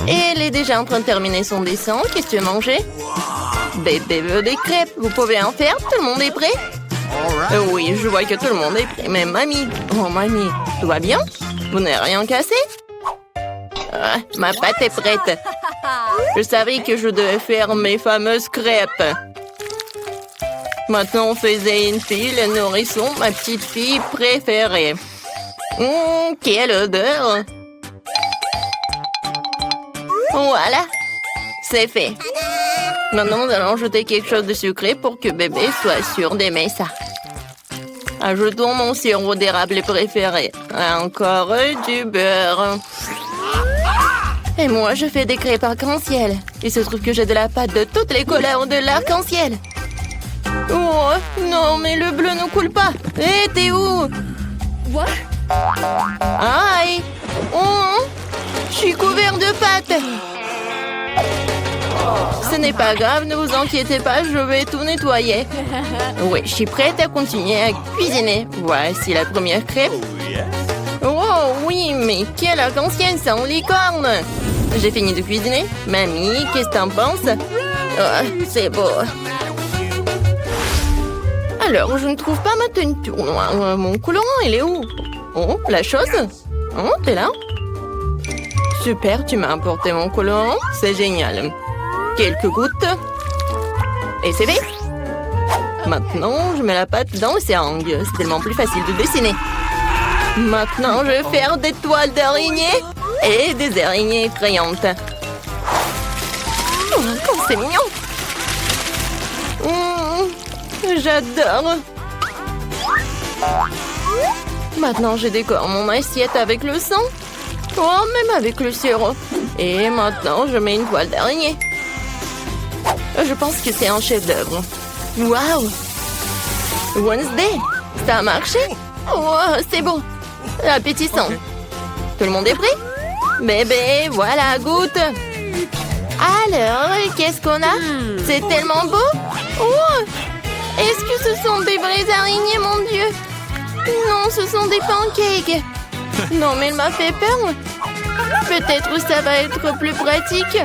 Elle est déjà en train de terminer son dessin. Qu'est-ce que tu veux manger? Bébé veut des crêpes. Vous pouvez en faire? Tout le monde est prêt? Oui, je vois que tout le monde est prêt. Mais mamie, oh mamie, tout va bien? Vous n'avez rien cassé? Ah, ma pâte est prête. Je savais que je devais faire mes fameuses crêpes. Maintenant, on faisait une fille, le nourrisson, ma petite fille préférée. Quelle odeur! Voilà, c'est fait. Maintenant, nous allons ajouter quelque chose de sucré pour que bébé soit sûr d'aimer ça. Ajoutons mon sirop d'érable préféré. Encore du beurre. Et moi, je fais des crêpes arc-en-ciel. Il se trouve que j'ai de la pâte de toutes les couleurs de l'arc-en-ciel. Oh, non, mais le bleu ne coule pas. Hé, t'es où? What? Aïe! Oh, je suis couvert de pâte. Ce n'est pas grave, ne vous inquiétez pas, je vais tout nettoyer. Oui, je suis prête à continuer à cuisiner. Voici la première crêpe. Oh oui, mais quelle arc-en-ciel sans licorne! J'ai fini de cuisiner. Mamie, qu'est-ce que t'en penses? Oh, c'est beau. Alors, je ne trouve pas ma teinture noire. Mon colorant, il est où? Oh, la chose? Oh, t'es là? Super, tu m'as apporté mon colorant. C'est génial. Quelques gouttes. Et c'est fait. Maintenant, je mets la pâte dans le seringue. C'est tellement plus facile de dessiner. Maintenant, je vais faire des toiles d'araignées et des araignées effrayantes. Oh, comme c'est mignon! J'adore! Maintenant, je décore mon assiette avec le sang. Oh, même avec le sirop. Et maintenant, je mets une toile d'araignée. Je pense que c'est un chef-d'œuvre. Waouh! Wednesday, ça a marché? Oh, c'est bon. Appétissant. Okay. Tout le monde est prêt? Bébé, voilà, goûte. Alors, qu'est-ce qu'on a? C'est tellement beau. Oh! Est-ce que ce sont des vraies araignées, mon Dieu? Non, ce sont des pancakes. Non, mais elle m'a fait peur. Peut-être ça va être plus pratique.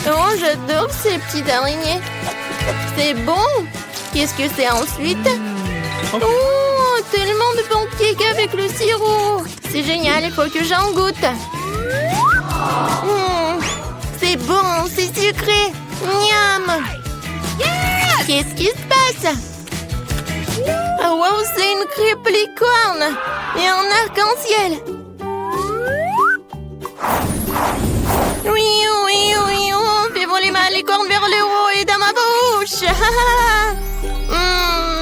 Oh, j'adore ces petites araignées. C'est bon. Qu'est-ce que c'est ensuite? Oh, tellement de pancakes avec le sirop. C'est génial, il faut que j'en goûte. C'est bon, c'est sucré. Miam. Qu'est-ce qui se passe? Oh, wow, c'est une crêpe licorne et un arc-en-ciel. Oui, oui, oui, on fait voler ma licorne vers le haut et dans ma bouche.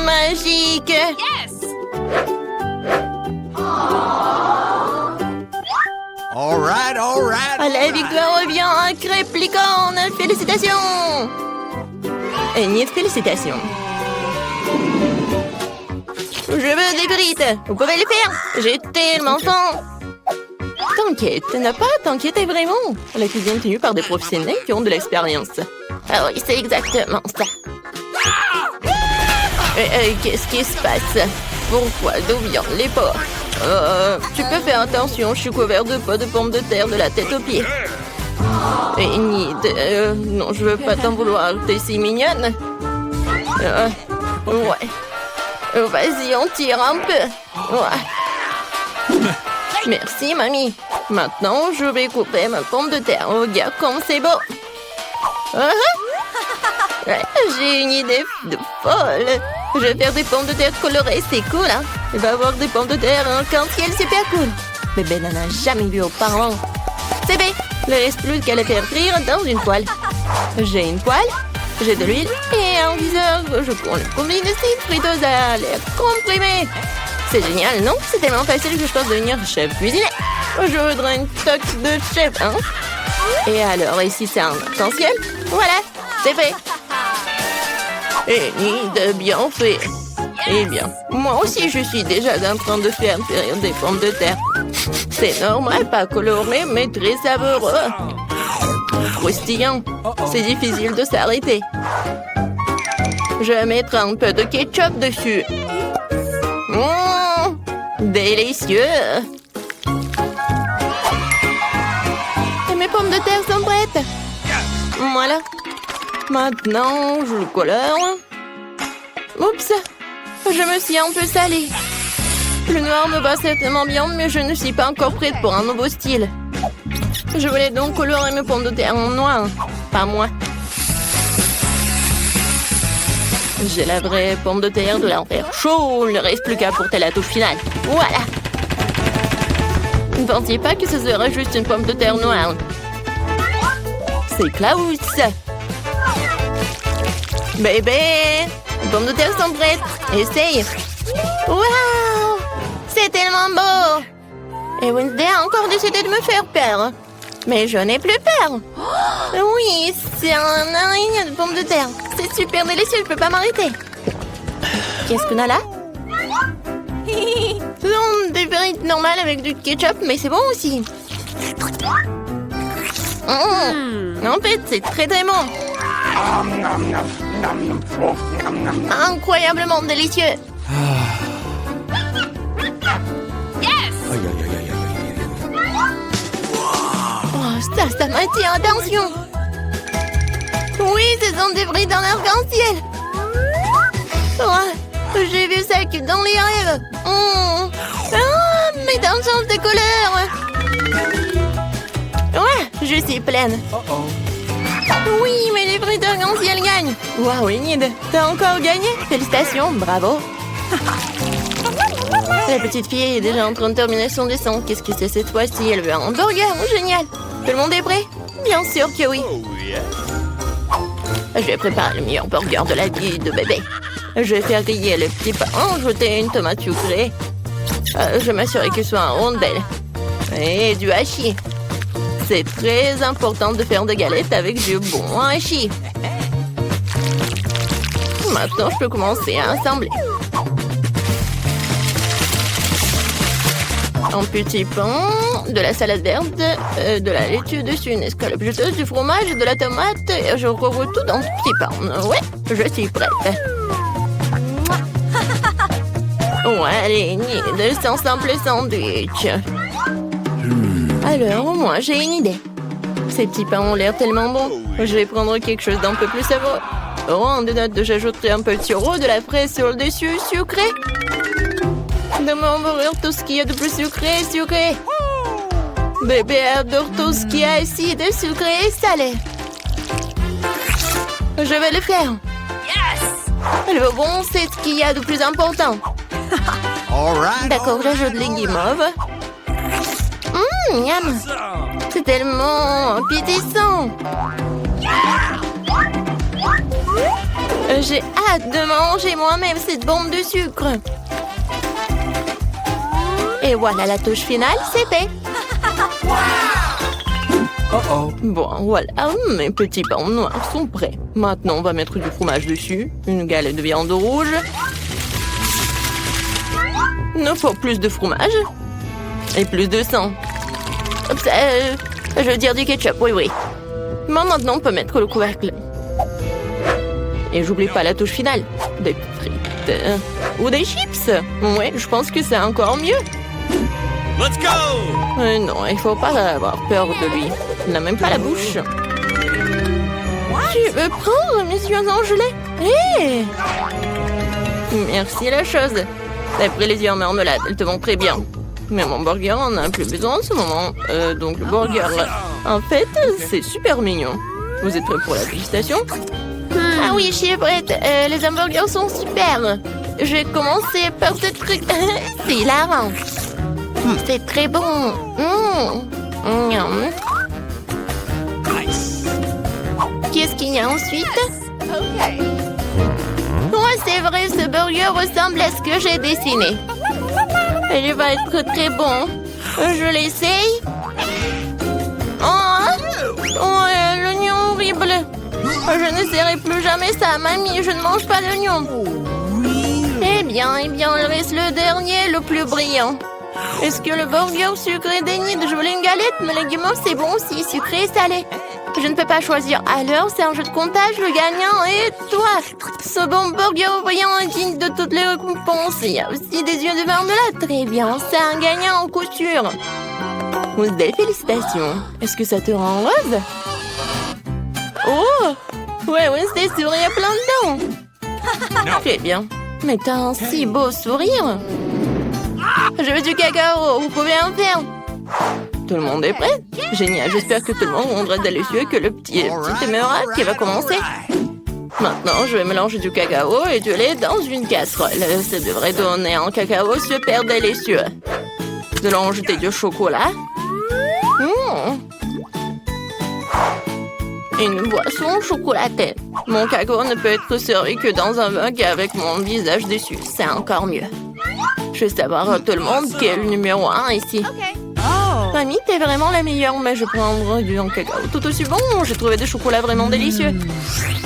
Magique. Yes! All right, all right. La victoire revient à crêpe licorne. Félicitations. Et ni de félicitations. Je veux des frites. Vous pouvez les faire. J'ai tellement faim. T'inquiète, n'a pas à t'inquiéter vraiment. La cuisine est tenue par des professionnels qui ont de l'expérience. Ah oui, c'est exactement ça. Qu'est-ce qui se passe? Pourquoi? D'où viennent les porcs? Tu peux faire attention, je suis couvert de pots de pommes de terre de la tête aux pieds. Et ni de... non, je veux pas t'en vouloir, t'es si mignonne. Ouais. Vas-y, on tire un peu. Ouais. Merci, mamie. Maintenant, je vais couper ma pomme de terre. Regarde comme c'est beau. Ouais, j'ai une idée de folle. Je vais faire des pommes de terre colorées, c'est cool, hein? Il va y avoir des pommes de terre en arc-en-ciel, super cool. Bébé n'en a jamais vu auparavant. C'est bien. Il ne reste plus qu'à les faire frire dans une poêle. J'ai une poêle, j'ai de l'huile et un viseur. Je prends le combine de friteuse à l'air comprimé. C'est génial, non? C'est tellement facile que je pense devenir chef cuisinier. Je voudrais une toque de chef, hein? Et alors, ici, c'est un arc-en-ciel. Voilà, c'est fait. Et ni de bien fait. Eh bien, moi aussi, je suis déjà en train de faire frire des pommes de terre. C'est normal, pas coloré, mais très savoureux. Croustillant. C'est difficile de s'arrêter. Je vais mettre un peu de ketchup dessus. Délicieux. Et mes pommes pommes de terre sont prêtes. Voilà. Maintenant, je le colore. Oups, je me suis un peu salée. Le noir me va certainement bien, mais je ne suis pas encore prête pour un nouveau style. Je voulais donc colorer mes pommes de terre en noir. Pas moi. J'ai la vraie pomme de terre de l'enfer chaud. Il ne reste plus qu'à apporter la touche finale. Voilà. Ne pensiez pas que ce serait juste une pomme de terre noire. C'est Klaus. Bébé, les pommes de terre sont prêtes. Essaye. Waouh, c'est tellement beau. Et Wednesday a encore décidé de me faire peur. Mais je n'ai plus peur. Oui, c'est un araignée de pommes de terre. C'est super délicieux, je peux pas m'arrêter. Qu'est-ce qu'on a là? Ce sont des frites normales avec du ketchup, mais c'est bon aussi. En fait, c'est très très bon. Incroyablement délicieux. Oh, ça m'attire, attention. Oui, ce sont des frites en arc-en-ciel. Oh, j'ai vu ça que dans les rêves. Ah, mais dans le sens de couleur. Ouais, je suis pleine. Oui, mais les frites arc-en-ciel gagnent. Waouh, Enid, t'as encore gagné. Félicitations, bravo. La petite fille est déjà en train de terminer son dessin. Qu'est-ce que c'est cette fois-ci? Elle veut un hamburger. Génial. Tout le monde est prêt? Bien sûr que oui. Je vais préparer le meilleur burger de la vie de bébé. Je vais faire griller le petit pain, ajouter une tomate sucrée. Je vais m'assurer qu'il soit en rondelle. Et du hachis. C'est très important de faire des galettes avec du bon hachis. Maintenant, je peux commencer à assembler. Un petit pain, de la salade verte, de la laitue dessus, une escalope juteuse, du fromage, de la tomate. Et je recouvre tout dans ce petit pain. Ouais, je suis prête. Ouais, allez, de son simple sandwich. Alors, moi, j'ai une idée. Ces petits pains ont l'air tellement bons. Je vais prendre quelque chose d'un peu plus savoureux. Oh, en dénote, j'ajouterai un peu de sirop, de la fraise sur le dessus, sucré. Dans mon burger, tout ce qu'il y a de plus sucré, sucré. Bébé adore tout ce qui est acide, sucré et salé. Je vais le faire. Le bon, c'est ce qu'il y a de plus important. D'accord, j'ajoute les guimauves. Miam. C'est tellement appétissant. J'ai hâte de manger moi-même cette bombe de sucre. Et voilà la touche finale, c'est fait. Bon, voilà, mes petits pains noirs sont prêts. Maintenant, on va mettre du fromage dessus, une galette de viande rouge. Il nous faut plus de fromage et plus de sang. Je veux dire du ketchup, oui. Maintenant, on peut mettre le couvercle. Et j'oublie pas la touche finale. Des frites ou des chips. Ouais, je pense que c'est encore mieux. Let's go! Non, il faut pas avoir peur de lui. Il n'a même pas la bouche. Tu veux prendre mes yeux en gelée? Hé! Merci la chose. T'as pris les yeux en marmelade, elles te vont très bien. Mais mon burger en a plus besoin en ce moment. Donc le burger, en fait, c'est super mignon. Vous êtes prêts pour la dégustation? Ah oui, je suis prête. Les hamburgers sont super. Je vais commencer par ce truc. C'est hilarant. C'est très bon. Qu'est-ce qu'il y a ensuite? Ouais, c'est vrai, ce burger ressemble à ce que j'ai dessiné. Il va être très bon. Je l'essaye. Oh, l'oignon horrible. Je n'essaierai plus jamais ça, mamie. Je ne mange pas d'oignon. Eh bien, il reste le dernier, le plus brillant. Est-ce que le burger sucré d'Enid? Je voulais une galette, mais les guimauves, c'est bon aussi, sucré et salé. Je ne peux pas choisir. Alors, c'est un jeu de comptage, le gagnant est toi. Ce bon burger brillant est digne de toutes les récompenses. Il y a aussi des yeux de marmelade. Très bien, c'est un gagnant en coup sûr. Wednesday, félicitations. Est-ce que ça te rend heureuse? Oh! Ouais, Wednesday sourit à plein dedans. Très bien. Mais t'as un si beau sourire. Je veux du cacao, vous pouvez en faire. Tout le monde est prêt? Génial, j'espère que tout le monde rendra délicieux que le petit éphéméral qui va commencer. Maintenant, je vais mélanger du cacao et du lait dans une casserole. Ça devrait donner un cacao super délicieux. Nous allons ajouter du chocolat. Une boisson chocolatée. Mon cacao ne peut être servi que dans un mug avec mon visage dessus. C'est encore mieux. Je veux savoir à tout le monde qui est le numéro 1 ici. Mamie, t'es vraiment la meilleure, mais je prendrai du cacao tout aussi bon. J'ai trouvé des chocolats vraiment délicieux.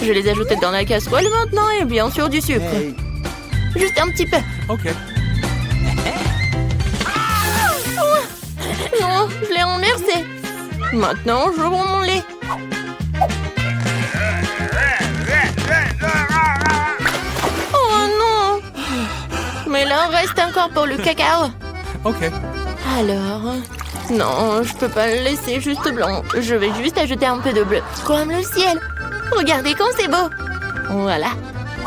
Je les ai ajoutés dans la casserole maintenant et bien sûr du sucre. Juste un petit peu. OK. Non, je l'ai renversé. Maintenant, je prends mon lait. Oh non! Mais là, reste encore pour le cacao. OK. Alors... Non, je peux pas le laisser juste blanc. Je vais juste ajouter un peu de bleu. Comme le ciel. Regardez comme c'est beau. Voilà.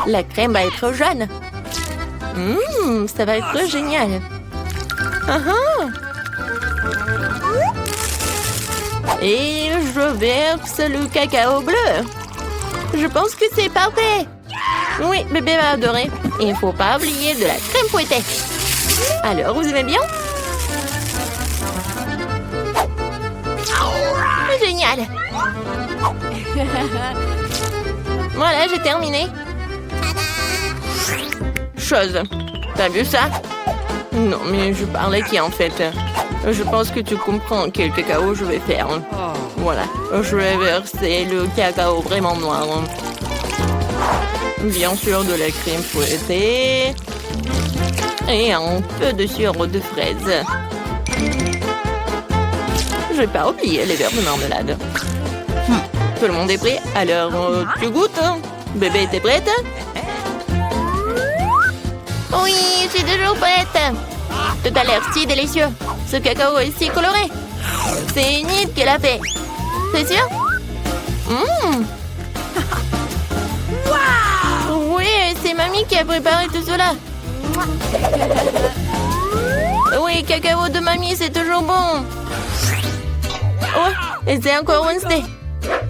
La crème va être jaune. Ça va être génial. Et je verse le cacao bleu. Je pense que c'est parfait. Oui, bébé va adorer. Il ne faut pas oublier de la crème fouettée. Alors, vous aimez bien? Génial. Voilà, j'ai terminé. Chose. T'as vu ça? Non, mais je parlais qui en fait? Je pense que tu comprends quel cacao je vais faire. Voilà, je vais verser le cacao vraiment noir. Bien sûr, de la crème fouettée. Et un peu de sirop de fraise. Je vais pas oublier les verres de marmelade. Tout le monde est prêt? Alors, tu goûtes? Bébé, t'es prête? Oui, je suis toujours prête. Tout a l'air si délicieux. Ce cacao est si coloré. C'est Enid qui l'a fait. C'est sûr? Oui, c'est mamie qui a préparé tout cela. Oui, cacao de mamie, c'est toujours bon. Oh, et c'est encore Wednesday.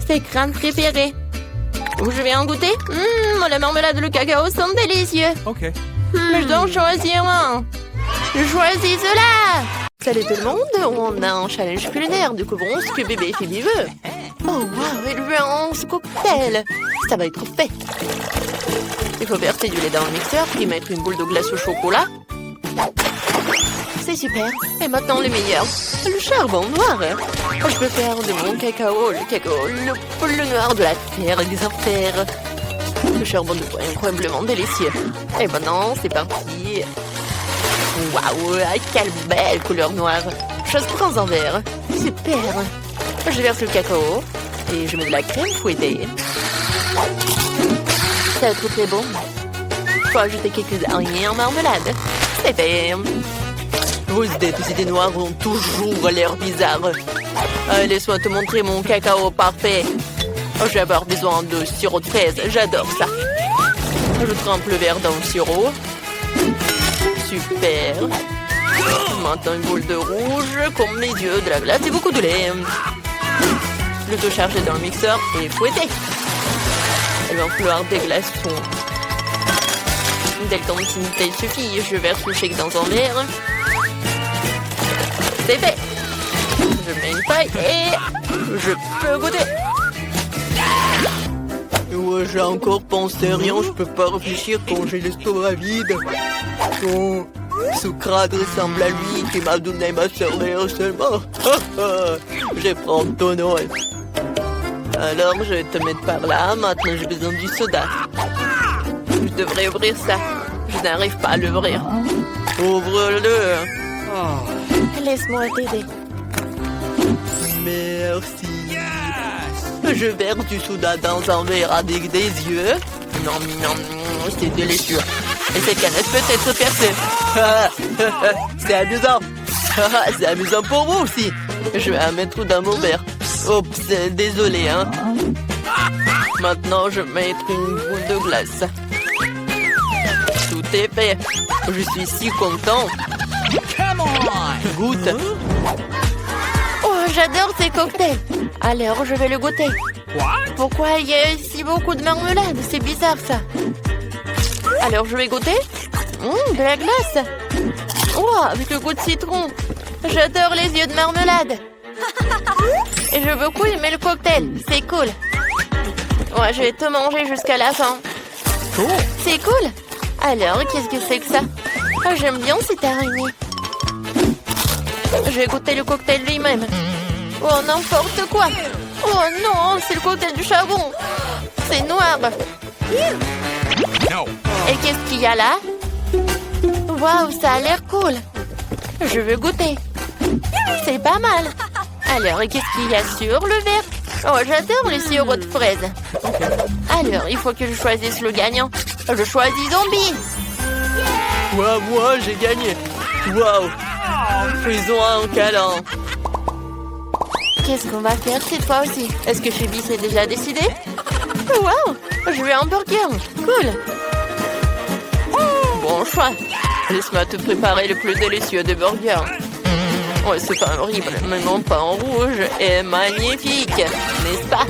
C'est crâne préféré. Je vais en goûter. La marmelade et le cacao sont délicieux. OK. Mais je dois en choisir un. Je choisis cela. Salut tout le monde, on a un challenge culinaire. Découvrons ce que bébé Phoebe veut. Oh wow, elle veut un cocktail. Ça va être fait. Il faut verser du lait dans le mixeur, puis mettre une boule de glace au chocolat. C'est super. Et maintenant le meilleur. Le charbon noir. Je peux faire de mon cacao, le bleu noir de la terre des enfers. Le charbon de bois est incroyablement délicieux. Et maintenant, c'est parti. Waouh, quelle belle couleur noire. Je prends un verre. Super. Je verse le cacao et je mets de la crème fouettée. Ça va être très bon. Il faut ajouter quelques araignées en marmelade. C'est fait. Vos idées noires ont toujours l'air bizarres. Laisse-moi te montrer mon cacao parfait. Je vais avoir besoin de sirop de fraise. J'adore ça. Je trempe le verre dans le sirop. Super. Maintenant une boule de rouge, comme mes yeux, de la glace et beaucoup de lait. Le tout chargé dans le mixeur et fouetté. Il va falloir des glaçons. Dès que ton intimité suffit, je verse le shake dans un verre. C'est fait. Je mets une paille et je peux goûter. Ouais, j'ai encore pensé rien, je peux pas réfléchir quand j'ai l'estomac vide. Oh, Socrate ressemble à lui qui m'a donné ma cervelle seulement. Je prends ton nom. Alors, je vais te mettre par là. Maintenant, j'ai besoin du soda. Je devrais ouvrir ça. Je n'arrive pas à l'ouvrir. Ouvre-le. Laisse-moi t'aider. Merci. Je verse du soda dans un verre avec des yeux. Non, c'est délicieux. Et cette canette peut être percée. C'est amusant. C'est amusant pour vous aussi. Je vais en mettre dans mon verre. Oups, désolé, hein. Maintenant, je vais mettre une boule de glace. Tout est fait. Je suis si content. Goûte. Oh, j'adore ces cocktails. Alors, je vais le goûter. Pourquoi il y a si beaucoup de marmelade? C'est bizarre, ça. Alors, je vais goûter. De la glace. Oh, avec le goût de citron. J'adore les yeux de marmelade. Et je veux beaucoup aimer le cocktail. C'est cool. Ouais, je vais tout manger jusqu'à la fin. C'est cool. Alors, qu'est-ce que c'est que ça? Oh, j'aime bien cette araignée. Je vais goûter le cocktail lui-même. Oh, n'importe quoi. Oh non, c'est le cocktail du charbon. C'est noir. Et qu'est-ce qu'il y a là? Waouh, ça a l'air cool. Je veux goûter. C'est pas mal. Alors, qu'est-ce qu'il y a sur le verre? Oh, j'adore le sirop de fraise. Alors, il faut que je choisisse le gagnant. Je choisis Zombie. Ouais, moi, j'ai gagné. Waouh. Faisons un câlin. Qu'est-ce qu'on va faire cette fois aussi? Est-ce que Phoebe s'est déjà décidé? Waouh. Je veux un burger. Cool. Bon choix. Laisse-moi te préparer le plus délicieux des burgers. Ouais, c'est pas horrible, mais mon pain en rouge est magnifique, n'est-ce pas?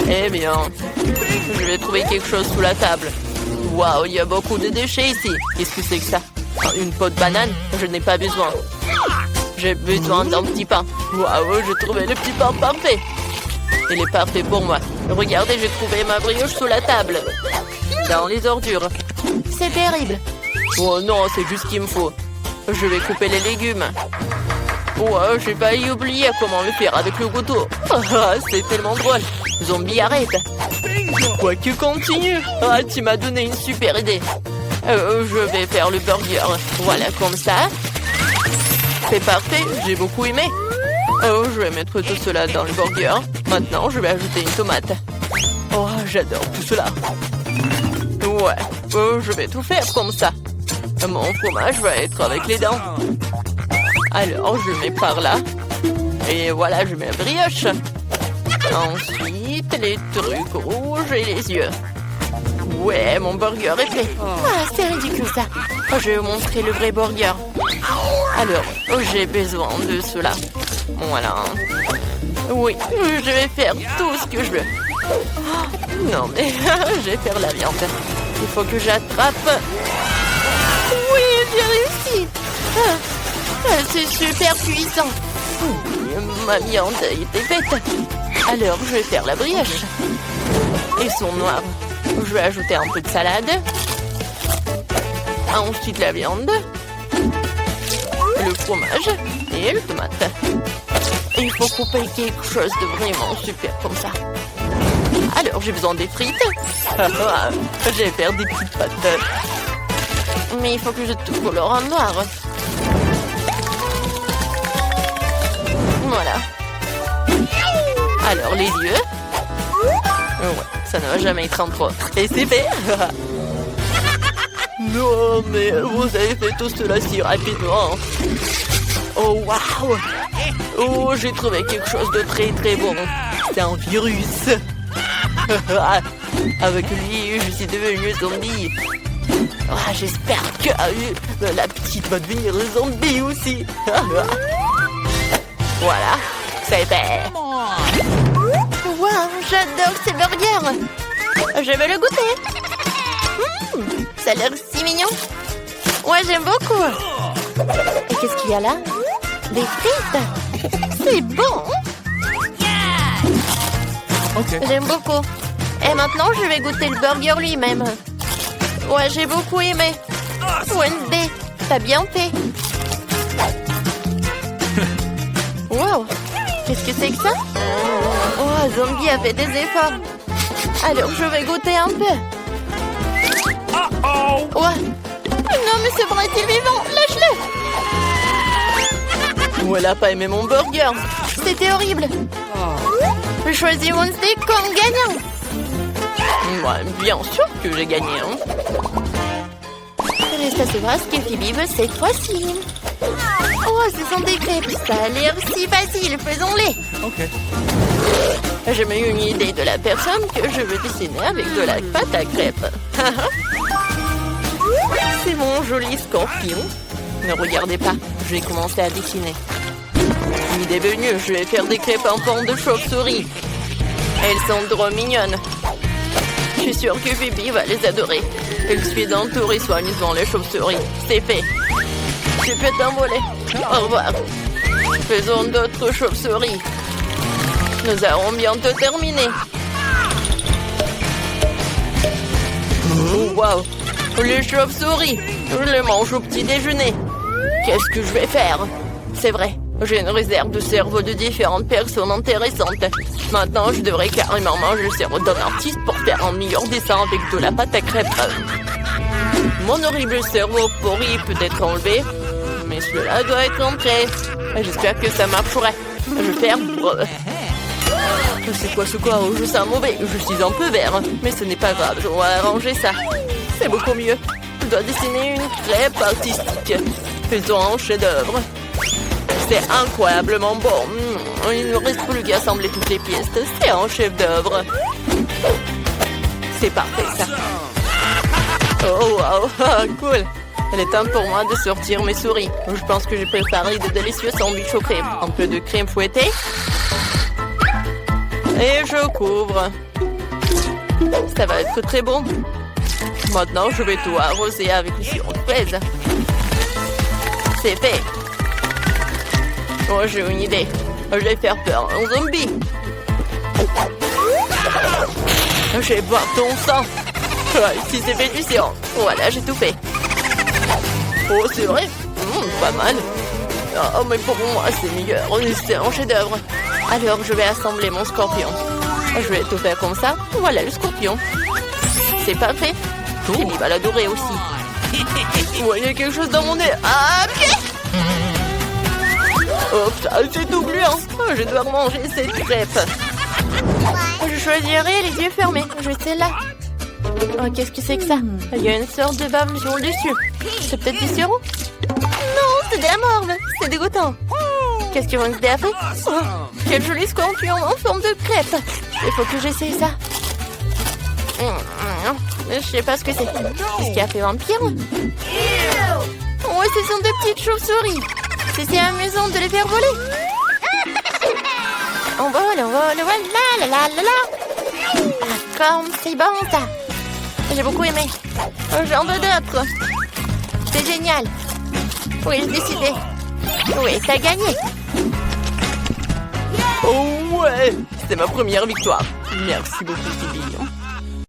Eh bien, je vais trouver quelque chose sous la table. Waouh, il y a beaucoup de déchets ici. Qu'est-ce que c'est que ça? Une peau de banane? Je n'ai pas besoin. J'ai besoin d'un petit pain. Waouh, j'ai trouvé le petit pain parfait. Il est parfait pour moi. Regardez, j'ai trouvé ma brioche sous la table. Dans les ordures. C'est terrible. Oh non, c'est juste ce qu'il me faut. Je vais couper les légumes. Ouais, j'ai failli oublier comment le faire avec le couteau. C'est tellement drôle. Zombie, arrête. Quoi que continue. Ah, tu m'as donné une super idée. Je vais faire le burger. Voilà, comme ça. C'est parfait, j'ai beaucoup aimé. Oh, je vais mettre tout cela dans le burger. Maintenant, je vais ajouter une tomate. Oh, j'adore tout cela. Ouais, je vais tout faire comme ça. Mon fromage va être avec les dents. Alors, je mets par là. Et voilà, je mets la brioche. Ensuite, les trucs rouges et les yeux. Ouais, mon burger est prêt. Ah, c'est ridicule ça. Je vais vous montrer le vrai burger. Alors, j'ai besoin de cela. Voilà. Oui, je vais faire tout ce que je veux. Non, mais je vais faire la viande. Il faut que j'attrape. Oui, j'ai réussi. C'est super puissant. Ma viande était faite. Alors, je vais faire la brioche. Ils sont noirs. Je vais ajouter un peu de salade. Ensuite, la viande. Le fromage et le tomate. Il faut couper quelque chose de vraiment super comme ça. Alors, j'ai besoin des frites. Je vais faire des petites pâtes. Mais il faut que je tout colore en noir. Voilà. Alors, les yeux. Ouais, ça ne va jamais être en trop. Et c'est fait. Non, mais vous avez fait tout cela si rapidement. Oh, waouh. Oh, j'ai trouvé quelque chose de très très bon. C'est un virus. Avec lui, je suis devenu zombie. J'espère que la petite va devenir zombie aussi. Voilà, c'est fait. Wow, j'adore ces burgers. Je vais le goûter. Ça a l'air si mignon. Ouais, j'aime beaucoup. Et qu'est-ce qu'il y a là? Des frites. C'est bon. J'aime beaucoup. Et maintenant, je vais goûter le burger lui-même. Ouais, j'ai beaucoup aimé. Wednesday, t'as bien fait. Wow, qu'est-ce que c'est que ça? Oh, Zombie a fait des efforts. Alors, je vais goûter un peu. Ouais. Non, mais ce bras est vivant. Lâche-le. Oh, elle a pas aimé mon burger. C'était horrible. Je choisis Wednesday comme gagnant. Ouais, bien sûr que j'ai gagné. Reste à savoir ce que Phoebe veut cette fois-ci. Oh, ce sont des crêpes. Ça a l'air si facile. Faisons-les. Okay. J'ai eu une idée de la personne que je veux dessiner avec de la pâte à crêpes. C'est mon joli scorpion. Ne regardez pas, je vais commencer à dessiner. L'idée est venue, je vais faire des crêpes en forme de chauve-souris. Elles sont trop mignonnes. Je suis sûre que Phoebe va les adorer. Elle suit d'entourer soigneusement les chauves-souris. C'est fait. Tu peux t'envoler. Au revoir. Faisons d'autres chauves-souris. Nous allons bientôt terminer. Oh, wow. Les chauves-souris. Je les mange au petit déjeuner. Qu'est-ce que je vais faire? C'est vrai. J'ai une réserve de cerveau de différentes personnes intéressantes. Maintenant, je devrais carrément manger le cerveau d'un artiste pour faire un meilleur dessin avec de la pâte à crêpes. Mon horrible cerveau pourri peut être enlevé, mais cela doit être entré. J'espère que ça marcherait. Je perds. C'est quoi ce corps? Je sens mauvais. Je suis un peu vert, mais ce n'est pas grave. Je vais arranger ça. C'est beaucoup mieux. Je dois dessiner une crêpe artistique. Faisons un chef-d'œuvre. C'est incroyablement bon. Il ne reste plus qu'à assembler toutes les pièces. C'est un chef-d'œuvre. C'est parfait, ça. Oh, wow. Cool. Il est temps pour moi de sortir mes souris. Je pense que j'ai préparé de délicieux sandwichs aux crèmes. Un peu de crème fouettée. Et je couvre. Ça va être très bon. Maintenant, je vais tout arroser avec le sirop de fraise. C'est fait. Oh, j'ai une idée. Je vais faire peur à un zombie. Je vais boire ton sang. Si c'est fait du sirop. Voilà, j'ai tout fait. Oh, c'est vrai. Pas mal. Oh, mais pour moi, c'est meilleur. C'est un chef-d'œuvre. Alors, je vais assembler mon scorpion. Je vais tout faire comme ça. Voilà le scorpion. C'est parfait. Phoebe va l'adorer aussi. Ouais, il y a quelque chose dans mon nez. Ah, pied! Oh, c'est tout gluant. Je dois manger cette crêpe. Je choisirai les yeux fermés. Je vais celle-là. Oh, qu'est-ce que c'est que ça? Il y a une sorte de bave sur le dessus. C'est peut-être du sirop? Non, c'est de la morve. C'est dégoûtant. Qu'est-ce que Wednesday a fait? Oh, quel joli scorpion en forme de crêpe. Il faut que j'essaye ça. Je sais pas ce que c'est. Qu'est-ce qu'il a fait vampire? Oh, ce sont des petites chauves-souris. C'est amusant de les faire voler. On vole, voilà, la la la la. Ah, comme c'est bon ça. J'ai beaucoup aimé. J'en veux d'autres. C'est génial. Oui, j'ai décidé. Oui, t'as gagné. Oh ouais, c'est ma première victoire. Merci beaucoup, Phoebe.